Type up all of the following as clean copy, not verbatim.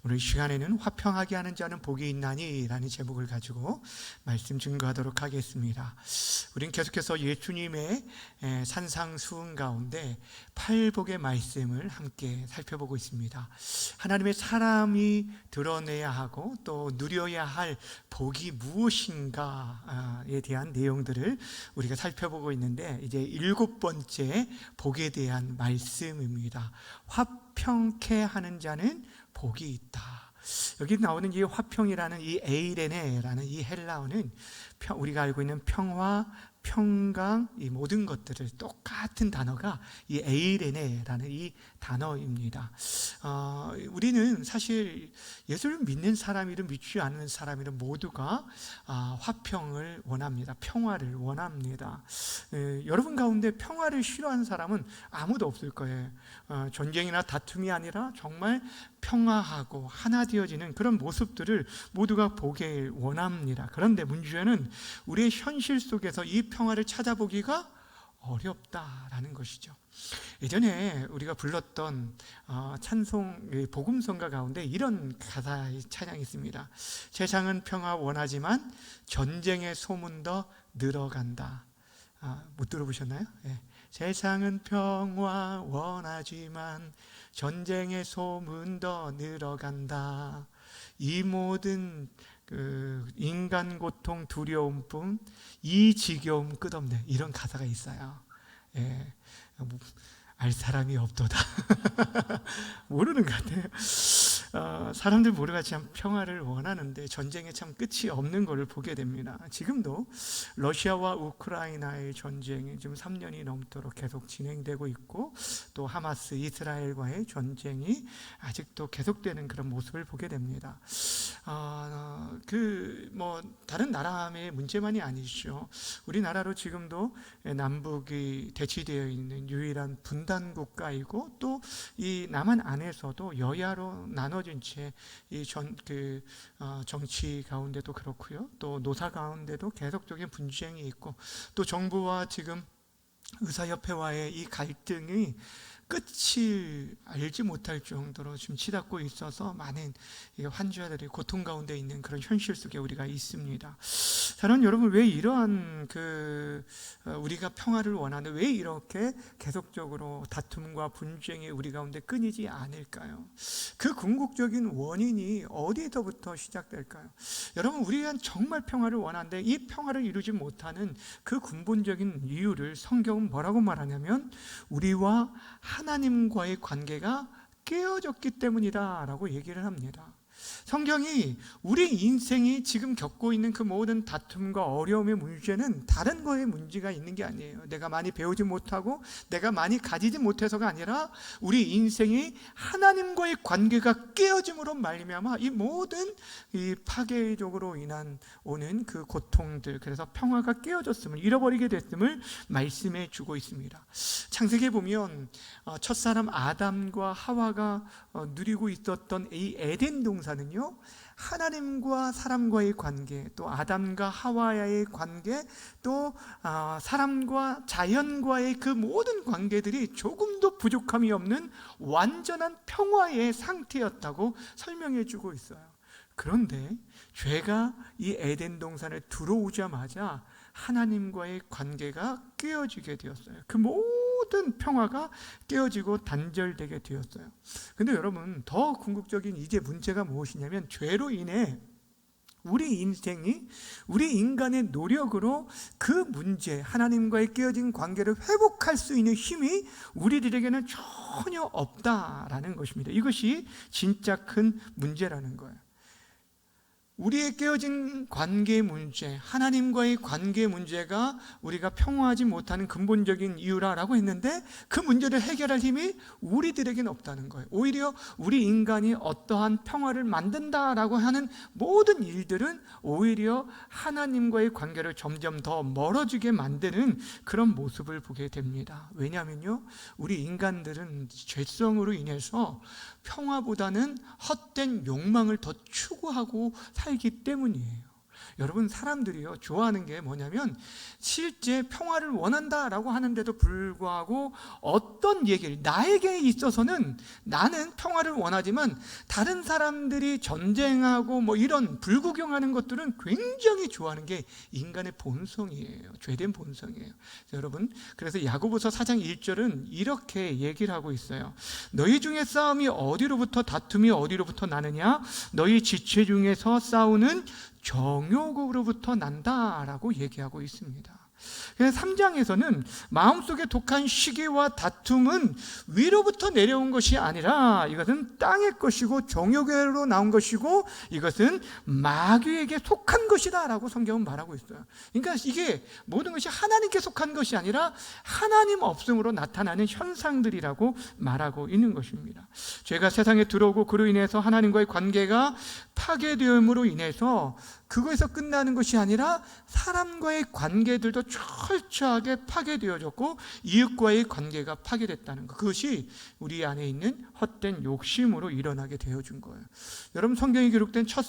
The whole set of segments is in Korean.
오늘 시간에는 화평하게 하는 자는 복이 있나니 라는 제목을 가지고 말씀 증거하도록 하겠습니다. 우린 계속해서 예수님의 산상수훈 가운데 팔복의 말씀을 함께 살펴보고 있습니다. 하나님의 사람이 드러내야 하고 또 누려야 할 복이 무엇인가에 대한 내용들을 우리가 살펴보고 있는데, 이제 7번째 복에 대한 말씀입니다. 화평케 하는 자는 복이 있다. 여기 나오는 이 화평이라는 이 에이레네라는 이 헬라어는 우리가 알고 있는 평화, 평강, 이 모든 것들을 똑같은 단어가 이 에이레네라는 이 단어입니다. 우리는 사실 예수를 믿는 사람이든 믿지 않는 사람이든 모두가 화평을 원합니다. 평화를 원합니다. 여러분 가운데 평화를 싫어하는 사람은 아무도 없을 거예요. 전쟁이나 다툼이 아니라 정말 평화하고 하나 되어지는 그런 모습들을 모두가 보길 원합니다. 그런데 문제는 우리의 현실 속에서 이 평화를 찾아보기가 어렵다라는 것이죠. 예전에 우리가 불렀던 찬송 복음성가 가운데 이런 가사의 찬양이 있습니다. 세상은 평화 원하지만 전쟁의 소문 더 늘어간다. 못 들어보셨나요? 네. 세상은 평화 원하지만 전쟁의 소문 더 늘어간다. 이 모든 인간 고통 두려움뿐 이 지겨움 끝없네. 이런 가사가 있어요. 예, 알 사람이 없도다. 모르는 것 같아요. 사람들 모두가 참 평화를 원하는데 전쟁에 참 끝이 없는 것을 보게 됩니다. 지금도 러시아와 우크라이나의 전쟁이 지금 3년이 넘도록 계속 진행되고 있고, 또 하마스 이스라엘과의 전쟁이 아직도 계속되는 그런 모습을 보게 됩니다. 다른 나라의 문제만이 아니죠. 우리나라로 지금도 남북이 대치되어 있는 유일한 분단 국가이고, 또 이 남한 안에서도 여야로 나눠진 채 이 정치 가운데도 그렇고요, 또 노사 가운데도 계속적인 분쟁이 있고, 또 정부와 지금 의사협회와의 이 갈등이 끝을 알지 못할 정도로 지금 치닫고 있어서 많은 환자들이 고통 가운데 있는 그런 현실 속에 우리가 있습니다. 사랑하는 여러분, 왜 이러한 우리가 평화를 원하는, 왜 이렇게 계속적으로 다툼과 분쟁이 우리 가운데 끊이지 않을까요? 그 궁극적인 원인이 어디서부터 시작될까요? 여러분, 우리가 정말 평화를 원하는데 이 평화를 이루지 못하는 그 근본적인 이유를 성경은 뭐라고 말하냐면, 우리와 하나님과의 관계가 깨어졌기 때문이다 라고 얘기를 합니다. 성경이 우리 인생이 지금 겪고 있는 그 모든 다툼과 어려움의 문제는 다른 거에 문제가 있는 게 아니에요. 내가 많이 배우지 못하고 내가 많이 가지지 못해서가 아니라 우리 인생이 하나님과의 관계가 깨어짐으로 말미암아 이 모든 이 파괴적으로 인한 오는 그 고통들, 그래서 평화가 깨어졌음을, 잃어버리게 됐음을 말씀해 주고 있습니다. 창세기에 보면 첫사람 아담과 하와가 누리고 있었던 이 에덴 동산은요, 하나님과 사람과의 관계, 또 아담과 하와의 관계, 또 사람과 자연과의 그 모든 관계들이 조금도 부족함이 없는 완전한 평화의 상태였다고 설명해 주고 있어요. 그런데 죄가 이 에덴 동산에 들어오자마자 하나님과의 관계가 깨어지게 되었어요. 그 모든 평화가 깨어지고 단절되게 되었어요. 근데 여러분, 더 궁극적인 이제 문제가 무엇이냐면, 죄로 인해 우리 인생이, 우리 인간의 노력으로 그 문제, 하나님과의 깨어진 관계를 회복할 수 있는 힘이 우리들에게는 전혀 없다라는 것입니다. 이것이 진짜 큰 문제라는 거예요. 우리의 깨어진 관계 문제, 하나님과의 관계 문제가 우리가 평화하지 못하는 근본적인 이유라고 했는데, 그 문제를 해결할 힘이 우리들에게는 없다는 거예요. 오히려 우리 인간이 어떠한 평화를 만든다라고 하는 모든 일들은 오히려 하나님과의 관계를 점점 더 멀어지게 만드는 그런 모습을 보게 됩니다. 왜냐하면요, 우리 인간들은 죄성으로 인해서 평화보다는 헛된 욕망을 더 추구하고 살기 때문이에요. 여러분, 사람들이요 좋아하는 게 뭐냐면 실제 평화를 원한다라고 하는데도 불구하고 어떤 얘기를, 나에게 있어서는 나는 평화를 원하지만 다른 사람들이 전쟁하고 뭐 이런 불구경하는 것들은 굉장히 좋아하는 게 인간의 본성이에요. 죄된 본성이에요. 여러분, 그래서 야고보서 4장 1절은 이렇게 얘기를 하고 있어요. 너희 중에 싸움이 어디로부터, 다툼이 어디로부터 나느냐? 너희 지체 중에서 싸우는 정욕으로부터 난다라고 얘기하고 있습니다. 그래서 3장에서는 마음속에 독한 시기와 다툼은 위로부터 내려온 것이 아니라 이것은 땅의 것이고 정욕으로 나온 것이고 이것은 마귀에게 속한 것이다 라고 성경은 말하고 있어요. 그러니까 이게 모든 것이 하나님께 속한 것이 아니라 하나님 없음으로 나타나는 현상들이라고 말하고 있는 것입니다. 죄가 세상에 들어오고 그로 인해서 하나님과의 관계가 파괴되음으로 인해서 그거에서 끝나는 것이 아니라 사람과의 관계들도 철저하게 파괴되어졌고 이웃과의 관계가 파괴됐다는 것, 그것이 우리 안에 있는 헛된 욕심으로 일어나게 되어준 거예요. 여러분, 성경에 기록된 첫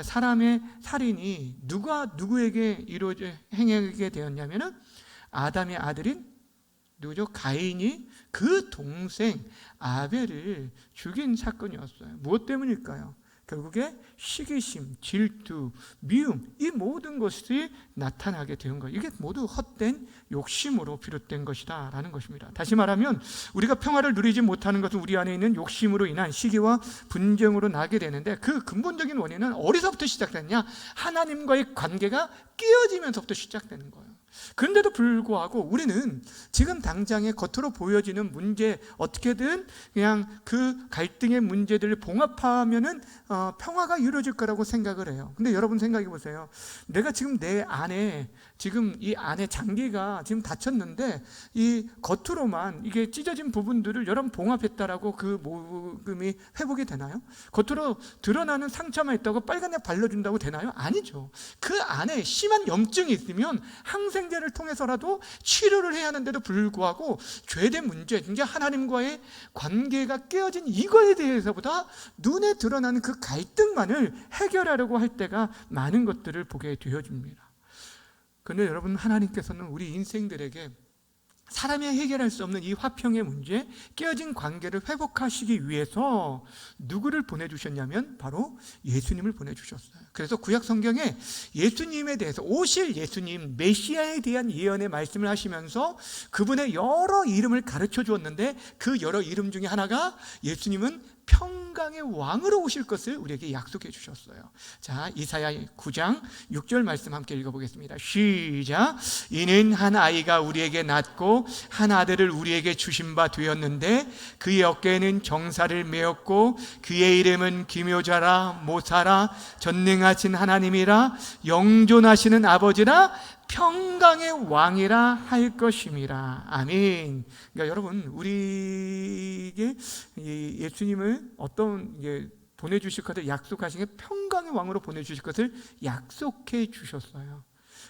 사람의 살인이 누가 누구에게 행하게 되었냐면은 아담의 아들인 누구죠? 가인이 그 동생 아벨을 죽인 사건이었어요. 무엇 때문일까요? 결국에 시기심, 질투, 미움, 이 모든 것이 나타나게 된 거예요. 이게 모두 헛된 욕심으로 비롯된 것이다 라는 것입니다. 다시 말하면 우리가 평화를 누리지 못하는 것은 우리 안에 있는 욕심으로 인한 시기와 분쟁으로 나게 되는데, 그 근본적인 원인은 어디서부터 시작됐냐? 하나님과의 관계가 깨어지면서부터 시작되는 거예요. 그런데도 불구하고 우리는 지금 당장에 겉으로 보여지는 문제, 어떻게든 그냥 그 갈등의 문제들을 봉합하면은 평화가 이루어질 거라고 생각을 해요. 근데 여러분 생각해 보세요. 내가 지금 내 안에, 지금 이 안에 장기가 지금 다쳤는데 이 겉으로만 이게 찢어진 부분들을 여러분 봉합했다라고 그 모금이 회복이 되나요? 겉으로 드러나는 상처만 있다고 빨간약 발라준다고 되나요? 아니죠. 그 안에 심한 염증이 있으면 항생제를 통해서라도 치료를 해야 하는데도 불구하고 죄된 문제, 이제 하나님과의 관계가 깨어진 이거에 대해서보다 눈에 드러나는 그 갈등만을 해결하려고 할 때가 많은 것들을 보게 되어집니다. 그런데 여러분, 하나님께서는 우리 인생들에게 사람이 해결할 수 없는 이 화평의 문제, 깨어진 관계를 회복하시기 위해서 누구를 보내주셨냐면 바로 예수님을 보내주셨어요. 그래서 구약 성경에 예수님에 대해서, 오실 예수님, 메시아에 대한 예언의 말씀을 하시면서 그분의 여러 이름을 가르쳐 주었는데, 그 여러 이름 중에 하나가 예수님은 평강의 왕으로 오실 것을 우리에게 약속해 주셨어요. 자, 이사야 9장 6절 말씀 함께 읽어보겠습니다. 시작. 이는 한 아이가 우리에게 낳고 한 아들을 우리에게 주신 바 되었는데 그의 어깨에는 정사를 메었고 그의 이름은 기묘자라, 모사라, 전능하신 하나님이라, 영존하시는 아버지라, 평강의 왕이라 할 것임이라. 아멘. 그러니까 여러분, 우리에게 예수님을 어떤 보내주실 것을 약속하신 게 평강의 왕으로 보내주실 것을 약속해 주셨어요.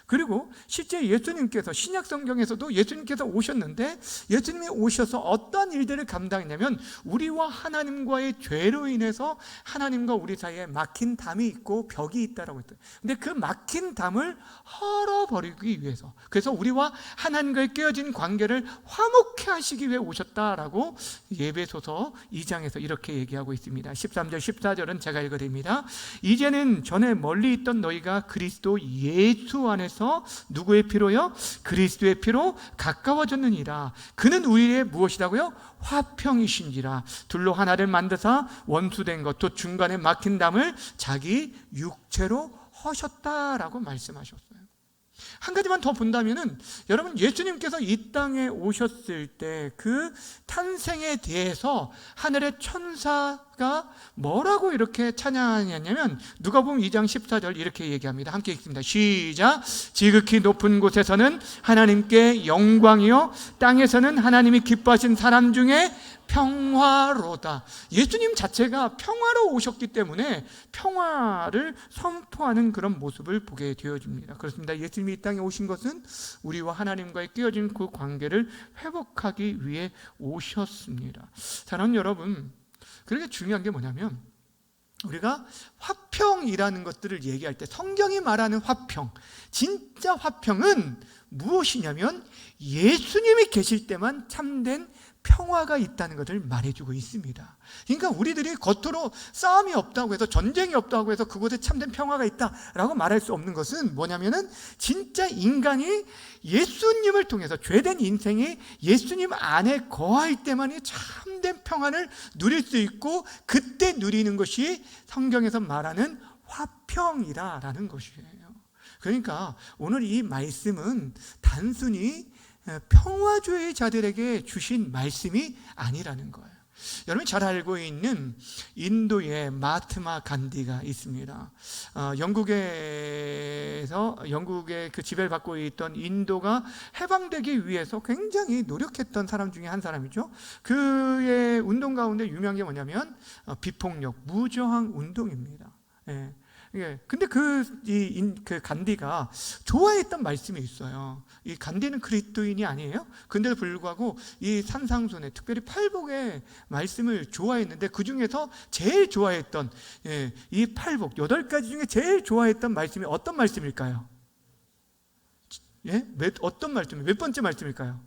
그리고 실제 예수님께서 신약 성경에서도 예수님께서 오셨는데, 예수님이 오셔서 어떤 일들을 감당했냐면 우리와 하나님과의 죄로 인해서 하나님과 우리 사이에 막힌 담이 있고 벽이 있다라고 했어요. 근데 그 막힌 담을 헐어버리기 위해서, 그래서 우리와 하나님과의 깨어진 관계를 화목케 하시기 위해 오셨다라고 예배소서 2장에서 이렇게 얘기하고 있습니다. 13절 14절은 제가 읽어드립니다. 이제는 전에 멀리 있던 너희가 그리스도 예수 안에서 누구의 피로요? 그리스도의 피로 가까워졌느니라. 그는 우리의 무엇이라고요? 화평이신지라. 둘로 하나를 만드사 원수된 것, 또 중간에 막힌 담을 자기 육체로 허셨다라고 말씀하셨어요. 한 가지만 더 본다면은, 여러분, 예수님께서 이 땅에 오셨을 때 그 탄생에 대해서 하늘의 천사가 뭐라고 이렇게 찬양하냐면 누가복음 2장 14절 이렇게 얘기합니다. 함께 읽습니다. 시작. 지극히 높은 곳에서는 하나님께 영광이요, 땅에서는 하나님이 기뻐하신 사람 중에 평화로다. 예수님 자체가 평화로 오셨기 때문에 평화를 선포하는 그런 모습을 보게 되어집니다. 그렇습니다. 예수님이 이 땅에 오신 것은 우리와 하나님과의 깨어진 그 관계를 회복하기 위해 오셨습니다. 사랑하는 여러분, 그렇게 중요한 게 뭐냐면 우리가 화평이라는 것들을 얘기할 때 성경이 말하는 화평, 진짜 화평은 무엇이냐면 예수님이 계실 때만 참된 평화가 있다는 것을 말해주고 있습니다. 그러니까 우리들이 겉으로 싸움이 없다고 해서, 전쟁이 없다고 해서 그곳에 참된 평화가 있다라고 말할 수 없는 것은 뭐냐면은 진짜 인간이 예수님을 통해서, 죄된 인생이 예수님 안에 거할 때만이 참된 평안을 누릴 수 있고, 그때 누리는 것이 성경에서 말하는 화평이라는 것이에요. 그러니까 오늘 이 말씀은 단순히 평화주의자들에게 주신 말씀이 아니라는 거예요. 여러분이 잘 알고 있는 인도의 마하트마 간디가 있습니다. 영국의 그 지배를 받고 있던 인도가 해방되기 위해서 굉장히 노력했던 사람 중에 한 사람이죠. 그의 운동 가운데 유명한 게 뭐냐면 비폭력, 무저항 운동입니다. 예. 근데 그 간디가 좋아했던 말씀이 있어요. 이 간디는 그리스도인이 아니에요. 근데도 불구하고 이 산상순의, 특별히 팔복의 말씀을 좋아했는데, 그 중에서 제일 좋아했던 이 팔복 8가지 중에 제일 좋아했던 말씀이 어떤 말씀일까요? 어떤 말씀? 몇 번째 말씀일까요?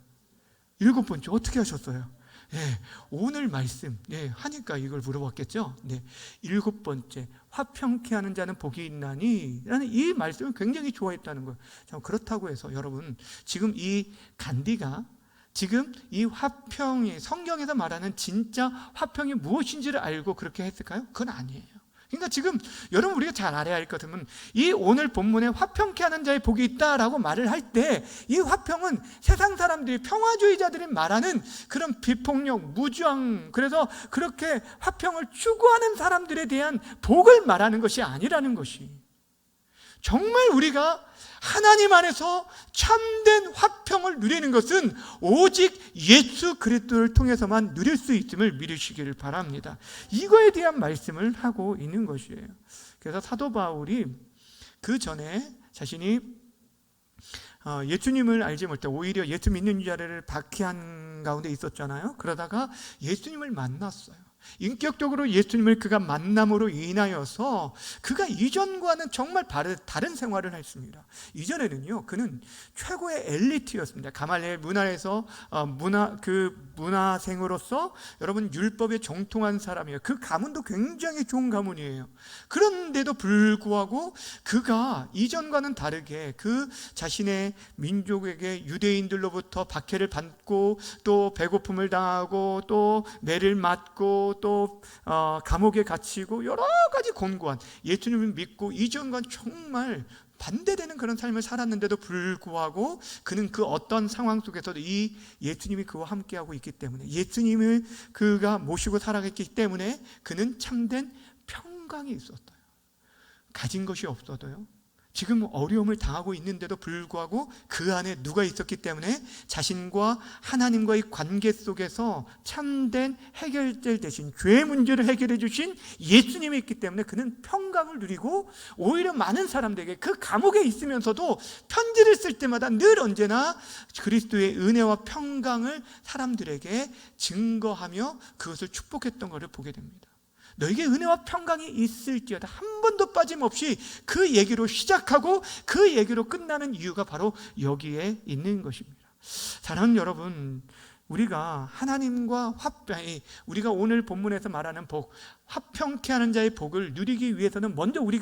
7번째. 어떻게 하셨어요? 오늘 말씀 하니까 이걸 물어봤겠죠. 7번째, 화평케 하는 자는 복이 있나니 라는 이 말씀을 굉장히 좋아했다는 거예요. 그렇다고 해서 여러분, 지금 이 간디가 지금 이 화평이, 성경에서 말하는 진짜 화평이 무엇인지를 알고 그렇게 했을까요? 그건 아니에요. 그러니까 지금 여러분, 우리가 잘 알아야 할 것은, 이 오늘 본문에 화평케 하는 자의 복이 있다라고 말을 할 때, 이 화평은 세상 사람들이, 평화주의자들이 말하는 그런 비폭력, 무저항, 그래서 그렇게 화평을 추구하는 사람들에 대한 복을 말하는 것이 아니라는 것이, 정말 우리가 하나님 안에서 참된 화평을 누리는 것은 오직 예수 그리스도를 통해서만 누릴 수 있음을 믿으시기를 바랍니다. 이거에 대한 말씀을 하고 있는 것이에요. 그래서 사도 바울이 그 전에 자신이 예수님을 알지 못해 오히려 예수 믿는 자를 박해한 가운데 있었잖아요. 그러다가 예수님을 만났어요. 인격적으로 예수님을 그가 만남으로 인하여서 그가 이전과는 정말 다른 생활을 했습니다. 이전에는요, 그는 최고의 엘리트였습니다. 가말리엘 문화에서 문화생으로서 여러분 율법에 정통한 사람이에요. 그 가문도 굉장히 좋은 가문이에요. 그런데도 불구하고 그가 이전과는 다르게 그 자신의 민족에게 유대인들로부터 박해를 받고, 또 배고픔을 당하고, 또 매를 맞고, 또 감옥에 갇히고, 여러 가지 곤고한, 예수님을 믿고 이전과는 정말 반대되는 그런 삶을 살았는데도 불구하고 그는 그 어떤 상황 속에서도 이 예수님이 그와 함께하고 있기 때문에, 예수님을 그가 모시고 살아갔기 때문에 그는 참된 평강이 있었어요. 가진 것이 없어도요, 지금 어려움을 당하고 있는데도 불구하고 그 안에 누가 있었기 때문에 자신과 하나님과의 관계 속에서 참된 해결될 대신 죄의 문제를 해결해 주신 예수님이 있기 때문에 그는 평강을 누리고, 오히려 많은 사람들에게 그 감옥에 있으면서도 편지를 쓸 때마다 늘 언제나 그리스도의 은혜와 평강을 사람들에게 증거하며 그것을 축복했던 것을 보게 됩니다. 너에게 은혜와 평강이 있을지어다, 한 번도 빠짐없이 그 얘기로 시작하고 그 얘기로 끝나는 이유가 바로 여기에 있는 것입니다. 사랑하는 여러분, 우리가 하나님과 우리가 오늘 본문에서 말하는 복, 화평케 하는 자의 복을 누리기 위해서는 먼저 우리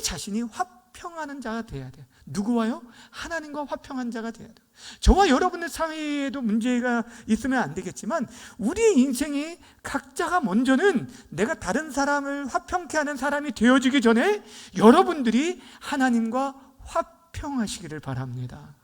자신이 화평하는 자가 돼야 돼요. 누구와요? 하나님과 화평한 자가 돼야 돼요. 저와 여러분의 사이에도 문제가 있으면 안 되겠지만, 우리 인생이 각자가 먼저는 내가 다른 사람을 화평케 하는 사람이 되어지기 전에 여러분들이 하나님과 화평하시기를 바랍니다.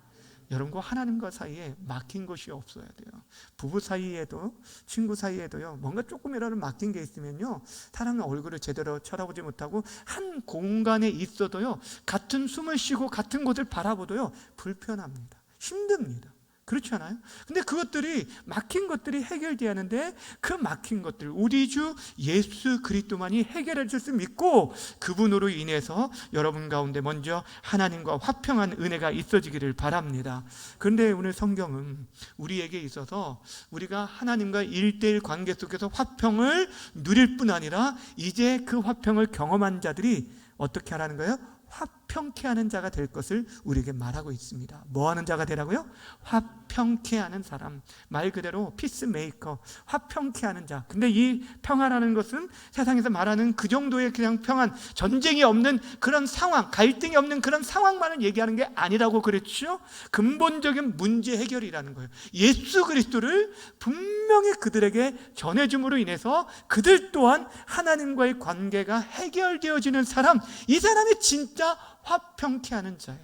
여러분과 하나님과 사이에 막힌 것이 없어야 돼요. 부부 사이에도, 친구 사이에도요, 뭔가 조금이라도 막힌 게 있으면요, 사람의 얼굴을 제대로 쳐다보지 못하고 한 공간에 있어도요, 같은 숨을 쉬고 같은 곳을 바라보도요, 불편합니다. 힘듭니다. 그렇지 않아요? 근데 그것들이 막힌 것들이 해결돼야 하는데 그 막힌 것들 우리 주 예수 그리스도만이 해결해 줄 수 믿고 그분으로 인해서 여러분 가운데 먼저 하나님과 화평한 은혜가 있어지기를 바랍니다. 그런데 오늘 성경은 우리에게 있어서 우리가 하나님과 1:1 관계 속에서 화평을 누릴 뿐 아니라 이제 그 화평을 경험한 자들이 어떻게 하라는 거예요? 화평케 하는 자가 될 것을 우리에게 말하고 있습니다. 뭐 하는 자가 되라고요? 화평케 하는 사람, 말 그대로 피스메이커, 화평케 하는 자. 근데 이 평화라는 것은 세상에서 말하는 그 정도의 그냥 평안, 전쟁이 없는 그런 상황, 갈등이 없는 그런 상황만을 얘기하는 게 아니라고 그랬죠. 근본적인 문제 해결이라는 거예요. 예수 그리스도를 분명히 그들에게 전해줌으로 인해서 그들 또한 하나님과의 관계가 해결되어지는 사람, 이 사람이 진짜 화평케 하는 자예요.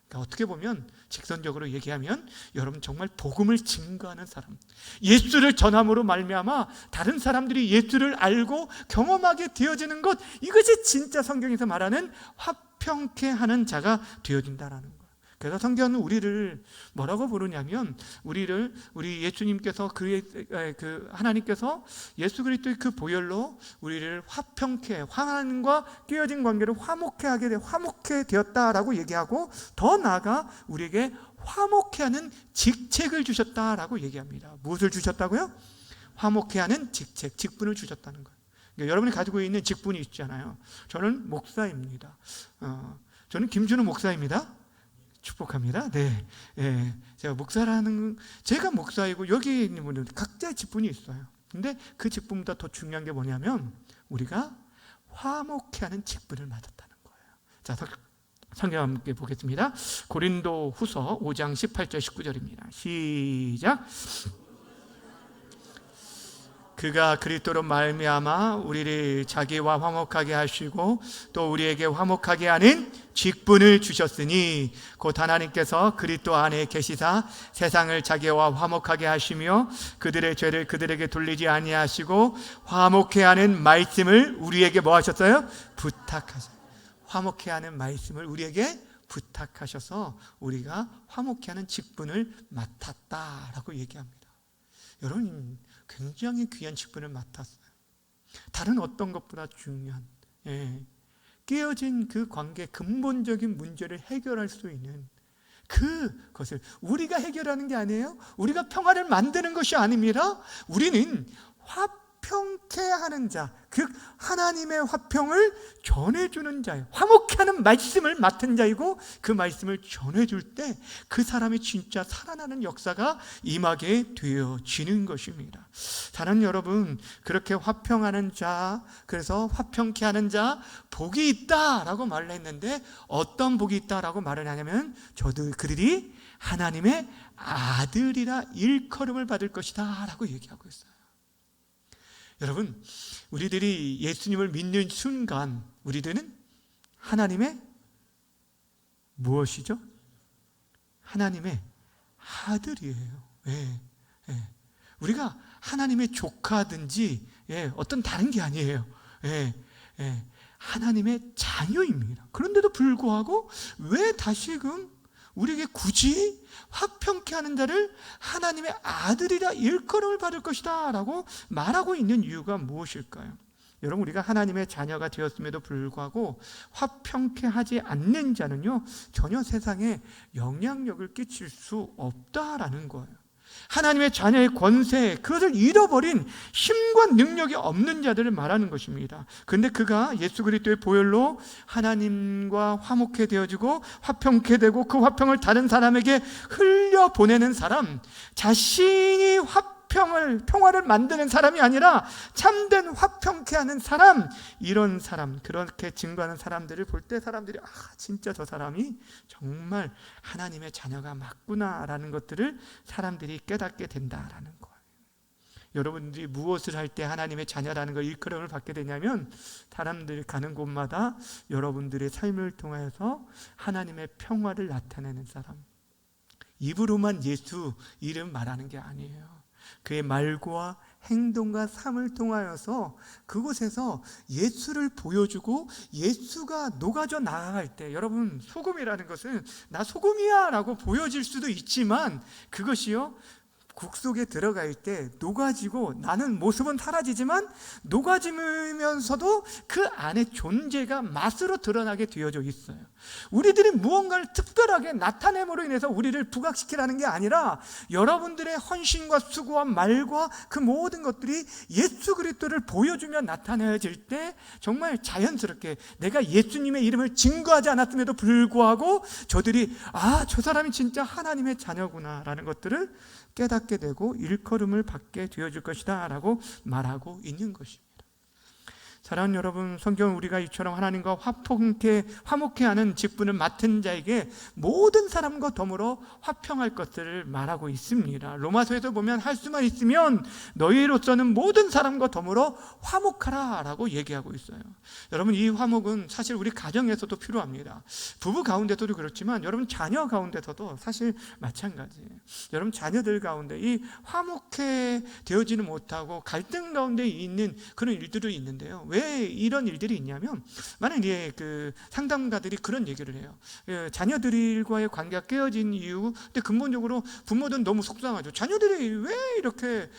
그러니까 어떻게 보면 직선적으로 얘기하면 여러분 정말 복음을 증거하는 사람, 예수를 전함으로 말미암아 다른 사람들이 예수를 알고 경험하게 되어지는 것, 이것이 진짜 성경에서 말하는 화평케 하는 자가 되어진다라는 거예요. 그래서 성경은 우리를 뭐라고 부르냐면 우리 예수님께서 하나님께서 예수 그리스도의 그 보혈로 우리를 화평케, 하나님과 끼어진 관계를 화목케 되었다라고 얘기하고, 더 나아가 우리에게 화목케 하는 직책을 주셨다라고 얘기합니다. 무엇을 주셨다고요? 화목케 하는 직책, 직분을 주셨다는 거예요. 그러니까 여러분이 가지고 있는 직분이 있잖아요. 저는 목사입니다. 저는 김준우 목사입니다. 축복합니다. 네, 제가 제가 목사이고 여기 있는 분들 각자의 직분이 있어요. 근데 그 직분보다 더 중요한 게 뭐냐면 우리가 화목케 하는 직분을 맡았다는 거예요. 자, 성경 함께 보겠습니다. 고린도 후서 5장 18절 19절입니다. 시작. 그가 그리스도로 말미암아 우리를 자기와 화목하게 하시고 또 우리에게 화목하게 하는 직분을 주셨으니 곧 하나님께서 그리스도 안에 계시사 세상을 자기와 화목하게 하시며 그들의 죄를 그들에게 돌리지 아니하시고 화목케 하는 말씀을 우리에게 뭐 하셨어요? 부탁하셨어요. 화목케 하는 말씀을 우리에게 부탁하셔서 우리가 화목케 하는 직분을 맡았다라고 얘기합니다. 여러분, 굉장히 귀한 직분을 맡았어요. 다른 어떤 것보다 중요한, 깨어진 그 관계 근본적인 문제를 해결할 수 있는 그것을 우리가 해결하는 게 아니에요. 우리가 평화를 만드는 것이 아닙니다. 우리는 화평케 하는 자, 즉 하나님의 화평을 전해주는 자예요. 화목케 하는 말씀을 맡은 자이고 그 말씀을 전해줄 때 그 사람이 진짜 살아나는 역사가 임하게 되어지는 것입니다. 사랑하는 여러분, 그렇게 화평하는 자, 그래서 화평케 하는 자 복이 있다라고 말을 했는데 어떤 복이 있다라고 말을 하냐면 그들이 하나님의 아들이라 일컬음을 받을 것이다 라고 얘기하고 있어요. 여러분, 우리들이 예수님을 믿는 순간 우리들은 하나님의 무엇이죠? 하나님의 아들이에요. 우리가 하나님의 조카든지 어떤 다른 게 아니에요. 하나님의 자녀입니다. 그런데도 불구하고 왜 다시금 우리에게 굳이 화평케 하는 자를 하나님의 아들이라 일컬음을 받을 것이다 라고 말하고 있는 이유가 무엇일까요? 여러분, 우리가 하나님의 자녀가 되었음에도 불구하고 화평케 하지 않는 자는요 전혀 세상에 영향력을 끼칠 수 없다라는 거예요. 하나님의 자녀의 권세, 그것을 잃어버린 힘과 능력이 없는 자들을 말하는 것입니다. 그런데 그가 예수 그리스도의 보혈로 하나님과 화목케 되어지고 화평케 되고 그 화평을 다른 사람에게 흘려보내는 사람, 자신이 평화를 만드는 사람이 아니라 참된 화평케 하는 사람, 이런 사람, 그렇게 증거하는 사람들을 볼 때 사람들이 진짜 저 사람이 정말 하나님의 자녀가 맞구나라는 것들을 사람들이 깨닫게 된다라는 거예요. 여러분들이 무엇을 할 때 하나님의 자녀라는 걸 일컬음을 받게 되냐면 사람들이 가는 곳마다 여러분들의 삶을 통해서 하나님의 평화를 나타내는 사람, 입으로만 예수 이름 말하는 게 아니에요. 그의 말과 행동과 삶을 통하여서 그곳에서 예수를 보여주고 예수가 녹아져 나아갈 때, 여러분, 소금이라는 것은 나 소금이야 라고 보여질 수도 있지만 그것이요, 국 속에 들어갈 때 녹아지고 나는 모습은 사라지지만 녹아지면서도 그 안에 존재가 맛으로 드러나게 되어져 있어요. 우리들이 무언가를 특별하게 나타냄으로 인해서 우리를 부각시키라는 게 아니라 여러분들의 헌신과 수고와 말과 그 모든 것들이 예수 그리스도를 보여주며 나타내질 때 정말 자연스럽게 내가 예수님의 이름을 증거하지 않았음에도 불구하고 저들이 저 사람이 진짜 하나님의 자녀구나 라는 것들을 깨닫게 되고 일컬음을 받게 되어질 것이다 라고 말하고 있는 것입니다. 사랑하는 여러분, 성경은 우리가 이처럼 하나님과 화목해하는 직분을 맡은 자에게 모든 사람과 더불어 화평할 것들을 말하고 있습니다. 로마서에서 보면 할 수만 있으면 너희로서는 모든 사람과 더불어 화목하라 라고 얘기하고 있어요. 여러분, 이 화목은 사실 우리 가정에서도 필요합니다. 부부 가운데서도 그렇지만 여러분 자녀 가운데서도 사실 마찬가지예요. 여러분 자녀들 가운데 이 화목해 되어지는 못하고 갈등 가운데 있는 그런 일들이 있는데요. 왜 이런 일들이 있냐면, 만약에 그 상담가들이 그런 얘기를 해요. 자녀들과의 관계가 깨어진 이유, 근데 근본적으로 부모들은 너무 속상하죠. 자녀들이 왜 이렇게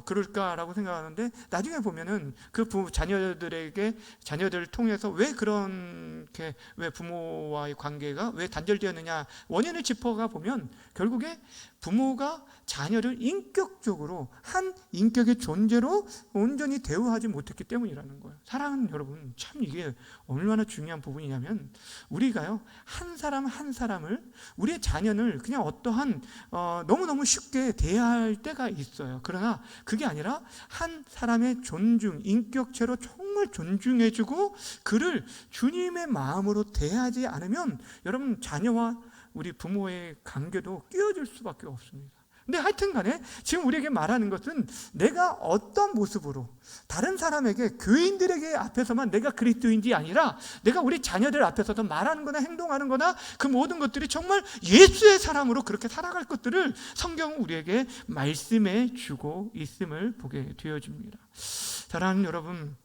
그럴까라고 생각하는데, 나중에 보면은 그 자녀들을 통해서 왜 그렇게 왜 부모와의 관계가 왜 단절되었느냐 원인을 짚어가 보면 결국에 부모가 자녀를 인격적으로 한 인격의 존재로 온전히 대우하지 못했기 때문이라는 거예요. 사랑하는 여러분, 참 이게 얼마나 중요한 부분이냐면, 우리가요 한 사람 한 사람을, 우리의 자녀를 그냥 어떠한 너무너무 쉽게 대할 때가 있어요. 그러나 그게 아니라 한 사람의 존중, 인격체로 정말 존중해주고 그를 주님의 마음으로 대하지 않으면 여러분 자녀와 우리 부모의 관계도 끼어질 수밖에 없습니다. 근데 하여튼 간에 지금 우리에게 말하는 것은 내가 어떤 모습으로 다른 사람에게, 교인들에게 앞에서만 내가 그리스도인지 아니라 내가 우리 자녀들 앞에서도 말하는 거나 행동하는 거나 그 모든 것들이 정말 예수의 사람으로 그렇게 살아갈 것들을 성경은 우리에게 말씀해 주고 있음을 보게 되어집니다. 사랑하는 여러분,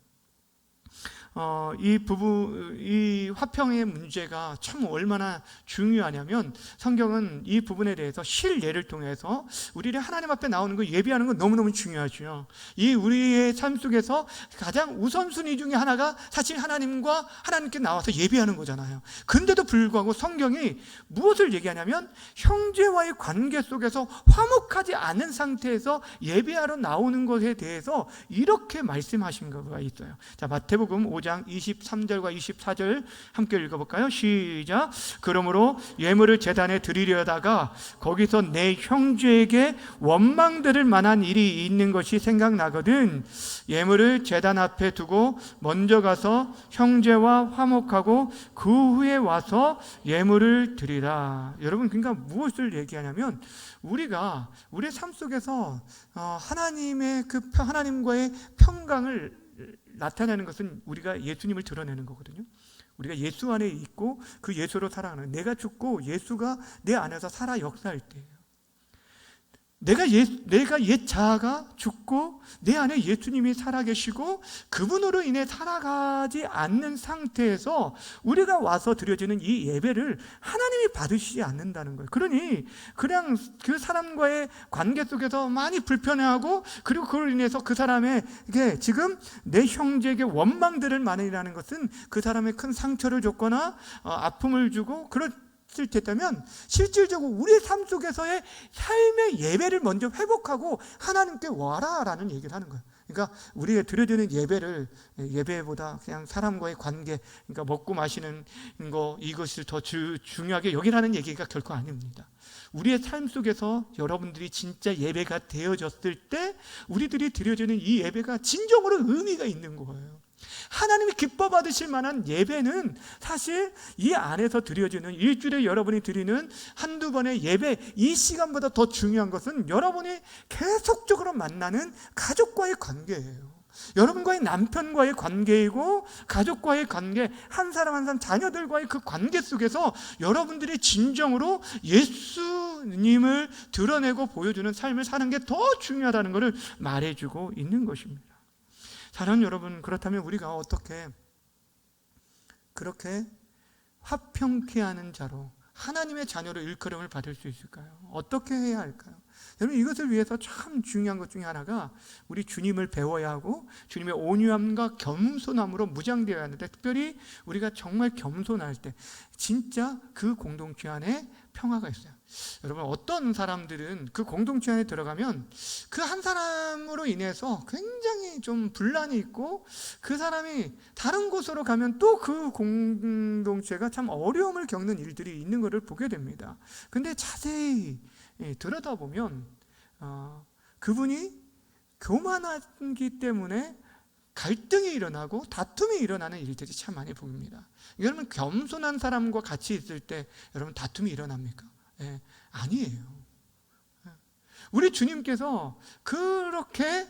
이 화평의 문제가 참 얼마나 중요하냐면, 성경은 이 부분에 대해서 실예를 통해서 우리를 하나님 앞에 나오는 거, 예배하는 건 너무너무 중요하죠. 이 우리의 삶 속에서 가장 우선순위 중에 하나가 사실 하나님께 나와서 예배하는 거잖아요. 근데도 불구하고 성경이 무엇을 얘기하냐면, 형제와의 관계 속에서 화목하지 않은 상태에서 예배하러 나오는 것에 대해서 이렇게 말씀하신 거가 있어요. 자, 마태복음 5장 23절과 24절 함께 읽어볼까요? 시작. 그러므로 예물을 제단에 드리려다가 거기서 내 형제에게 원망들을 만한 일이 있는 것이 생각나거든 예물을 제단 앞에 두고 먼저 가서 형제와 화목하고 그 후에 와서 예물을 드리라. 여러분, 그러니까 무엇을 얘기하냐면, 우리가 우리의 삶 속에서 하나님과의 평강을 나타내는 것은 우리가 예수님을 드러내는 거거든요. 우리가 예수 안에 있고 그 예수로 살아가는, 내가 죽고 예수가 내 안에서 살아 역사할 때예요. 내가 옛 자아가 죽고 내 안에 예수님이 살아계시고 그분으로 인해 살아가지 않는 상태에서 우리가 와서 드려지는 이 예배를 하나님이 받으시지 않는다는 거예요. 그러니 그냥 그 사람과의 관계 속에서 많이 불편해하고, 그리고 그로 인해서 그 사람에게 지금 내 형제에게 원망들을 많이라는 것은 그 사람의 큰 상처를 줬거나 아픔을 주고 그랬을 때면 실질적으로 우리의 삶 속에서의 삶의 예배를 먼저 회복하고 하나님께 와라라는 얘기를 하는 거예요. 그러니까 우리가 드려지는 예배보다 그냥 사람과의 관계, 그러니까 먹고 마시는 거, 이것을 더 중요하게 여기라는 얘기가 결코 아닙니다. 우리의 삶 속에서 여러분들이 진짜 예배가 되어졌을 때 우리들이 드려지는 이 예배가 진정으로 의미가 있는 거예요. 하나님이 기뻐 받으실 만한 예배는 사실 이 안에서 드려지는, 일주일에 여러분이 드리는 한두 번의 예배, 이 시간보다 더 중요한 것은 여러분이 계속적으로 만나는 가족과의 관계예요. 여러분과의 남편과의 관계이고 가족과의 관계, 한 사람 한 사람 자녀들과의 그 관계 속에서 여러분들이 진정으로 예수 예수님을 드러내고 보여주는 삶을 사는 게 더 중요하다는 것을 말해주고 있는 것입니다. 사랑하는 여러분, 그렇다면 우리가 어떻게 그렇게 화평케 하는 자로 하나님의 자녀로 일컬음을 받을 수 있을까요? 어떻게 해야 할까요? 여러분, 이것을 위해서 참 중요한 것 중에 하나가 우리 주님을 배워야 하고 주님의 온유함과 겸손함으로 무장되어야 하는데, 특별히 우리가 정말 겸손할 때 진짜 그 공동체 안에 평화가 있어요. 여러분, 어떤 사람들은 그 공동체 안에 들어가면 그 한 사람으로 인해서 굉장히 좀 분란이 있고, 그 사람이 다른 곳으로 가면 또 그 공동체가 참 어려움을 겪는 일들이 있는 것을 보게 됩니다. 근데 자세히 들여다보면 그분이 교만하기 때문에 갈등이 일어나고 다툼이 일어나는 일들이 참 많이 보입니다. 여러분, 겸손한 사람과 같이 있을 때 여러분 다툼이 일어납니까? 아니에요. 우리 주님께서 그렇게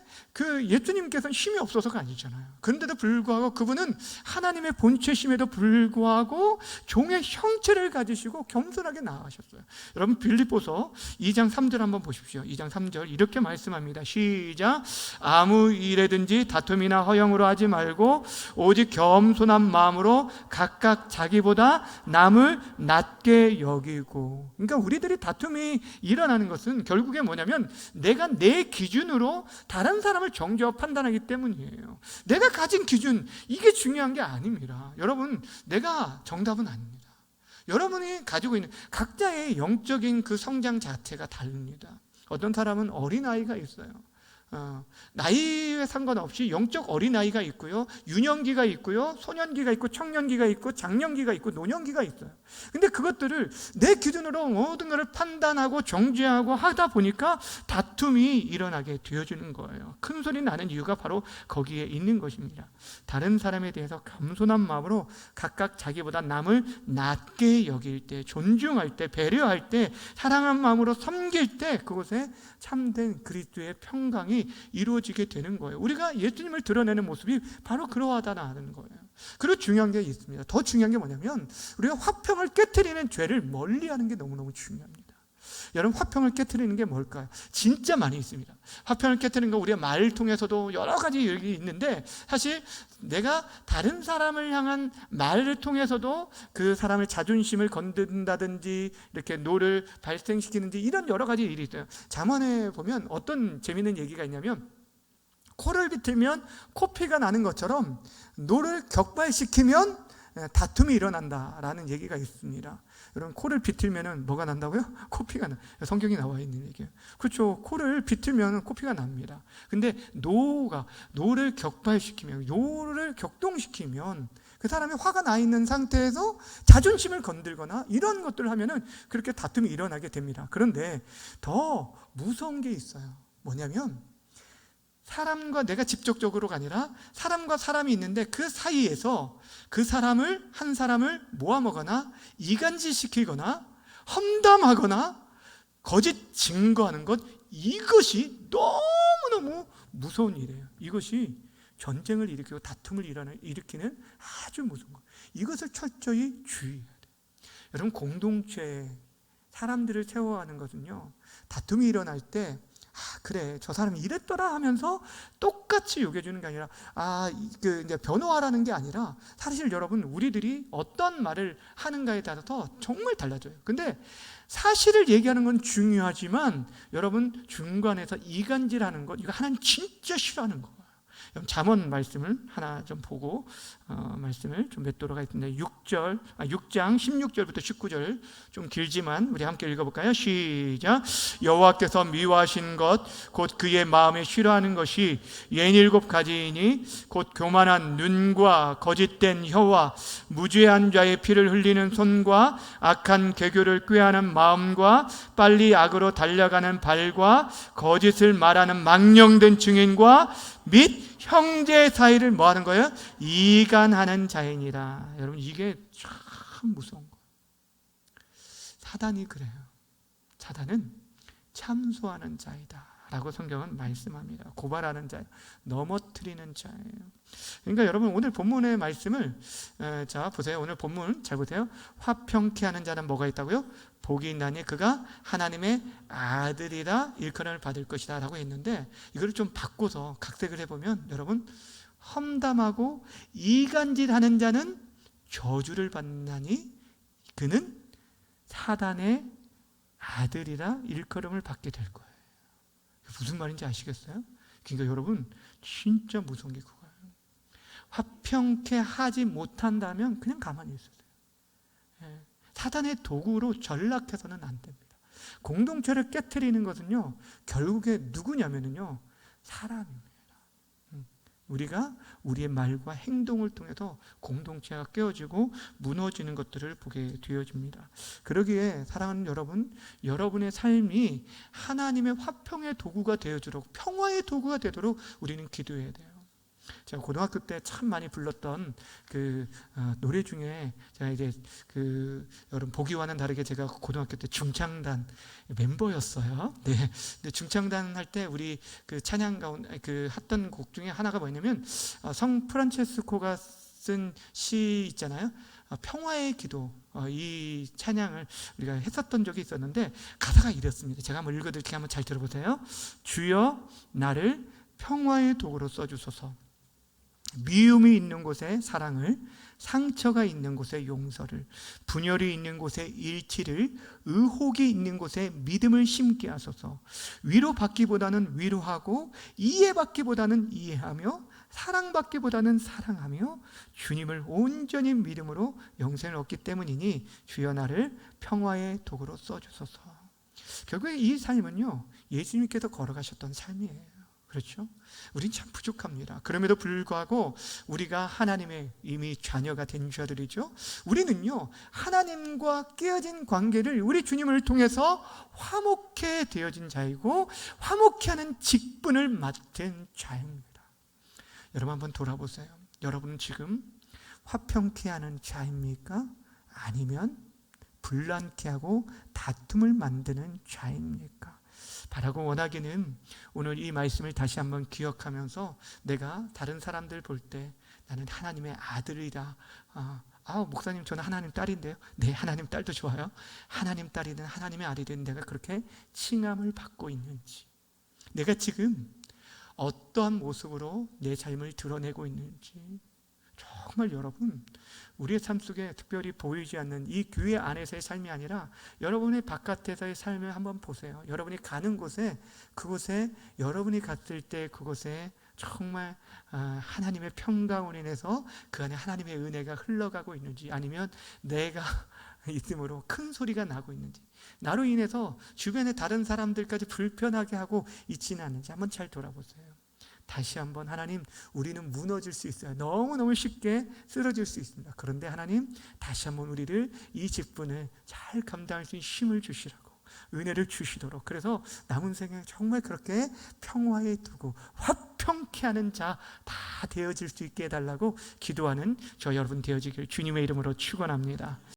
예수님께서는 힘이 없어서가 아니잖아요. 그런데도 불구하고 그분은 하나님의 본체심에도 불구하고 종의 형체를 가지시고 겸손하게 나아가셨어요. 여러분, 빌립보서 2장 3절 한번 보십시오. 2장 3절 이렇게 말씀합니다. 시작. 아무 일에든지 다툼이나 허영으로 하지 말고 오직 겸손한 마음으로 각각 자기보다 남을 낮게 여기고. 그러니까 우리들이 다툼이 일어나는 것은 결국에 뭐냐면 내가 내 기준으로 다른 사람을 정죄하고 판단하기 때문이에요. 내가 가진 기준, 이게 중요한 게 아닙니다. 여러분, 내가 정답은 아닙니다. 여러분이 가지고 있는 각자의 영적인 그 성장 자체가 다릅니다. 어떤 사람은 어린아이가 있어요. 나이에 상관없이 영적 어린아이가 있고요, 유년기가 있고요, 소년기가 있고, 청년기가 있고, 장년기가 있고, 노년기가 있어요. 근데 그것들을 내 기준으로 모든 것을 판단하고 정죄하고 하다 보니까 다툼이 일어나게 되어지는 거예요. 큰 소리 나는 이유가 바로 거기에 있는 것입니다. 다른 사람에 대해서 겸손한 마음으로 각각 자기보다 남을 낮게 여길 때, 존중할 때, 배려할 때, 사랑한 마음으로 섬길 때 그곳에 참된 그리스도의 평강이 이루어지게 되는 거예요. 우리가 예수님을 드러내는 모습이 바로 그러하다는 거예요. 그리고 중요한 게 있습니다. 더 중요한 게 뭐냐면 우리가 화평을 깨트리는 죄를 멀리하는 게 너무너무 중요합니다. 여러분, 화평을 깨트리는 게 뭘까요? 진짜 많이 있습니다. 화평을 깨트리는 거 우리가 말을 통해서도 여러 가지 얘기 있는데, 사실 내가 다른 사람을 향한 말을 통해서도 그 사람의 자존심을 건든다든지 이렇게 노를 발생시키는지 이런 여러 가지 일이 있어요. 잠언에 보면 어떤 재미있는 얘기가 있냐면, 코를 비틀면 코피가 나는 것처럼 노를 격발시키면 다툼이 일어난다라는 얘기가 있습니다. 여러분, 코를 비틀면 뭐가 난다고요? 코피가 나. 성경에 나와 있는 얘기예요. 그렇죠. 코를 비틀면 코피가 납니다. 근데 노를 격발시키면, 노를 격동시키면 그 사람이 화가 나 있는 상태에서 자존심을 건들거나 이런 것들을 하면은 그렇게 다툼이 일어나게 됩니다. 그런데 더 무서운 게 있어요. 뭐냐면, 사람과 내가 직접적으로가 아니라 사람과 사람이 있는데 그 사이에서 한 사람을 모아먹거나 이간질시키거나 험담하거나 거짓 증거하는 것, 이것이 너무너무 무서운 일이에요. 이것이 전쟁을 일으키고 다툼을 일으키는 아주 무서운 것. 이것을 철저히 주의해야 돼요. 여러분, 공동체에 사람들을 세워가는 것은요, 다툼이 일어날 때 그래, 저 사람이 이랬더라 하면서 똑같이 여겨주는 게 아니라 이제 변호하라는 게 아니라, 사실 여러분, 우리들이 어떤 말을 하는가에 따라서 정말 달라져요. 근데 사실을 얘기하는 건 중요하지만 여러분, 중간에서 이간질하는 것, 이거 하나님 진짜 싫어하는 거예요. 잠언 말씀을 하나 좀 보고 말씀을 좀 맺도록 하겠습니다. 6장 16절부터 19절, 좀 길지만 우리 함께 읽어볼까요? 시작. 여호와께서 미워하신 것 곧 그의 마음에 싫어하는 것이 67가지이니 곧 교만한 눈과 거짓된 혀와 무죄한 자의 피를 흘리는 손과 악한 개교를 꾀하는 마음과 빨리 악으로 달려가는 발과 거짓을 말하는 망령된 증인과 및 형제 사이를 뭐 하는 거예요? 이간하는 자이니라. 여러분, 이게 참 무서운 거예요. 사단이 그래요. 사단은 참소하는 자이다 라고 성경은 말씀합니다. 고발하는 자, 넘어뜨리는 자예요. 그러니까 여러분 오늘 본문의 말씀을 자 보세요. 오늘 본문 잘 보세요. 화평케 하는 자는 뭐가 있다고요? 복이 있나니 그가 하나님의 아들이라 일컬음을 받을 것이다 라고 했는데, 이걸 좀 바꿔서 각색을 해보면 여러분, 험담하고 이간질하는 자는 저주를 받나니 그는 사단의 아들이라 일컬음을 받게 될 거예요. 무슨 말인지 아시겠어요? 그러니까 여러분 진짜 무서운 게 그거예요. 화평케 하지 못한다면 그냥 가만히 있으세요. 사단의 도구로 전락해서는 안 됩니다. 공동체를 깨트리는 것은요, 결국에 누구냐면요, 사람입니다. 우리가 우리의 말과 행동을 통해서 공동체가 깨어지고 무너지는 것들을 보게 되어집니다. 그러기에 사랑하는 여러분, 여러분의 삶이 하나님의 화평의 도구가 되어주도록, 평화의 도구가 되도록 우리는 기도해야 돼요. 제가 고등학교 때 참 많이 불렀던 노래 중에, 제가 이제 여러분 보기와는 다르게 제가 고등학교 때 중창단 멤버였어요. 네. 근데 중창단 할 때 우리 찬양 가운데 했던 곡 중에 하나가 뭐냐면 성 프란체스코가 쓴 시 있잖아요. 평화의 기도, 이 찬양을 우리가 했었던 적이 있었는데 가사가 이랬습니다. 제가 한번 읽어드릴게요. 한번 잘 들어보세요. 주여 나를 평화의 도구로 써주소서. 미움이 있는 곳에 사랑을, 상처가 있는 곳에 용서를, 분열이 있는 곳에 일치를, 의혹이 있는 곳에 믿음을 심게 하소서. 위로받기보다는 위로하고, 이해받기보다는 이해하며, 사랑받기보다는 사랑하며, 주님을 온전히 믿음으로 영생을 얻기 때문이니 주여 나를 평화의 도구로 써주소서. 결국에 이 삶은요, 예수님께서 걸어가셨던 삶이에요. 그렇죠? 우린 참 부족합니다. 그럼에도 불구하고 우리가 하나님의 이미 자녀가 된 자들이죠. 우리는요, 하나님과 깨어진 관계를 우리 주님을 통해서 화목해 되어진 자이고, 화목해 하는 직분을 맡은 자입니다. 여러분 한번 돌아보세요. 여러분은 지금 화평케 하는 자입니까? 아니면 분란케 하고 다툼을 만드는 자입니까? 바라고 원하기는 오늘 이 말씀을 다시 한번 기억하면서 내가 다른 사람들 볼 때 나는 하나님의 아들이라, 목사님 저는 하나님 딸인데요. 네, 하나님 딸도 좋아요. 하나님 딸이든 하나님의 아들이든 내가 그렇게 칭함을 받고 있는지, 내가 지금 어떠한 모습으로 내 삶을 드러내고 있는지, 정말 여러분, 우리의 삶 속에 특별히 보이지 않는 이 교회 안에서의 삶이 아니라 여러분의 바깥에서의 삶을 한번 보세요. 여러분이 가는 곳에, 그곳에 여러분이 갔을 때 그곳에 정말 하나님의 평강으로 인해서 그 안에 하나님의 은혜가 흘러가고 있는지, 아니면 내가 있음으로 큰 소리가 나고 있는지, 나로 인해서 주변의 다른 사람들까지 불편하게 하고 있지는 않은지 한번 잘 돌아보세요. 다시 한번, 하나님, 우리는 무너질 수 있어요. 너무너무 쉽게 쓰러질 수 있습니다. 그런데 하나님, 다시 한번 우리를 이 직분을 잘 감당할 수 있는 힘을 주시라고, 은혜를 주시도록, 그래서 남은 생에 정말 그렇게 평화에 두고 화평케 하는 자 다 되어질 수 있게 해달라고 기도하는 저 여러분 되어지길 주님의 이름으로 축원합니다.